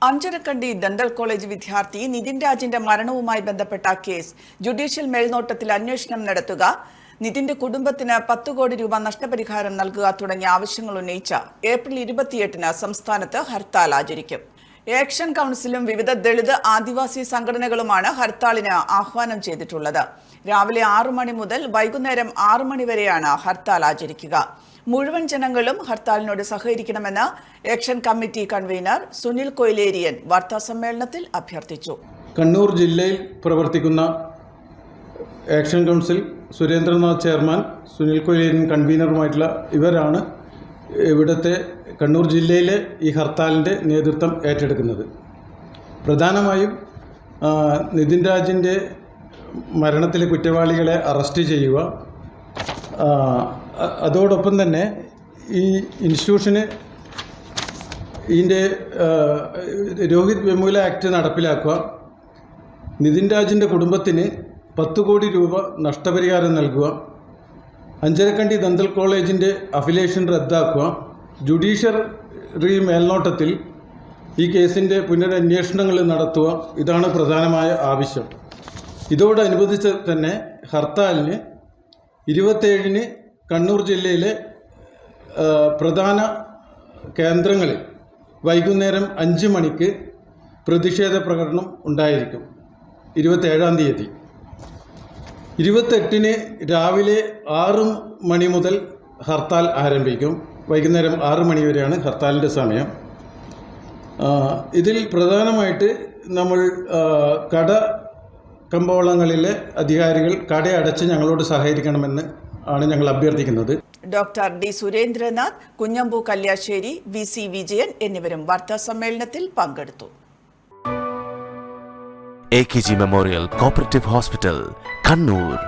Anjarakandy dental college വിദ്യാർത്ഥി നിതിൻ രാജിന്റെ മരണവുമായി ബന്ധപ്പെട്ട കേസ് ജുഡീഷ്യൽ മേൽനോട്ടത്തിൽ അന്വേഷണം നടത്തുക, നിതിന്റെ കുടുംബത്തിന് 10 കോടി രൂപ നഷ്ടപരിഹാരം നൽകുക തുടങ്ങിയ ആവശ്യങ്ങൾ ഉന്നയിച്ച ഏപ്രിൽ 28-ന് സംസ്ഥാനത്ത് ഹർത്താൽ ആചരിക്കും. ആക്ഷൻ കൗൺസിലും വിവിധ ദളിത് ആദിവാസി സംഘടനകളുമാണ് ഹർത്താലിന് ആഹ്വാനം ചെയ്തിട്ടുള്ളത്. രാവിലെ 6 മണി മുതൽ വൈകുന്നേരം 6 മണി വരെയാണ് ഹർത്താൽ ആചരിക്കുക. മുഴുവൻ ജനങ്ങളും ഹർത്താലിനോട് സഹകരിക്കണമെന്ന് action committee convener Sunil Koyileriyan വാർത്താസമ്മേളനത്തിൽ അഭ്യർത്ഥിച്ചു. കണ്ണൂർ ജില്ലയിൽ പ്രവർത്തിക്കുന്ന action council Surendranath chairman, Sunil Koyileriyan കൺവീനറുമായിട്ടുള്ള ഇവരാണ് ഇവിടുത്തെ കണ്ണൂർ ജില്ലയിലെ ഈ ഹർത്താലിൻ്റെ നേതൃത്വം ഏറ്റെടുക്കുന്നത്. പ്രധാനമായും നിതിൻ രാജിൻ്റെ മരണത്തിലെ കുറ്റവാളികളെ അറസ്റ്റ് ചെയ്യുക, അതോടൊപ്പം തന്നെ ഈ ഇൻസ്റ്റിറ്റ്യൂഷന് ഇതിൻ്റെ രോഹിത് വെമുല ആക്ട് നടപ്പിലാക്കുക, നിതിൻ രാജിൻ്റെ കുടുംബത്തിന് 10 കോടി രൂപ നഷ്ടപരിഹാരം നൽകുക, അഞ്ചരക്കണ്ടി ദന്തൽ കോളേജിൻ്റെ അഫിലിയേഷൻ റദ്ദാക്കുക, ജുഡീഷ്യറി മേൽനോട്ടത്തിൽ ഈ കേസിൻ്റെ പുനരന്വേഷണങ്ങൾ നടത്തുക. ഇതാണ് പ്രധാനമായ ആവശ്യം. ഇതോടനുബന്ധിച്ച് തന്നെ ഹർത്താലിന് 27-ന് കണ്ണൂർ ജില്ലയിലെ പ്രധാന കേന്ദ്രങ്ങളിൽ വൈകുന്നേരം 5 മണിക്ക് പ്രതിഷേധ പ്രകടനം ഉണ്ടായിരിക്കും. 27-ാം തീയതി 28-ന് രാവിലെ 6 മണി മുതൽ ഹർത്താൽ ആരംഭിക്കും. വൈകുന്നേരം 6 മണി വരെയാണ് ഹർത്താലിൻ്റെ സമയം. ഇതിൽ പ്രധാനമായിട്ട് നമ്മൾ കമ്പോളങ്ങളിലെ അധികാരികൾ കടയടച്ച് ഞങ്ങളോട് സഹകരിക്കണമെന്ന് ആണ് ഞങ്ങൾ അഭ്യർത്ഥിക്കുന്നത്. Doctor D Surendranath, Kunhambu Kalyassery, VC Vijayan എന്നിവരും വാർത്താസമ്മേളനത്തിൽ പങ്കെടുത്തു. AKG memorial cooperative hospital, Kannur.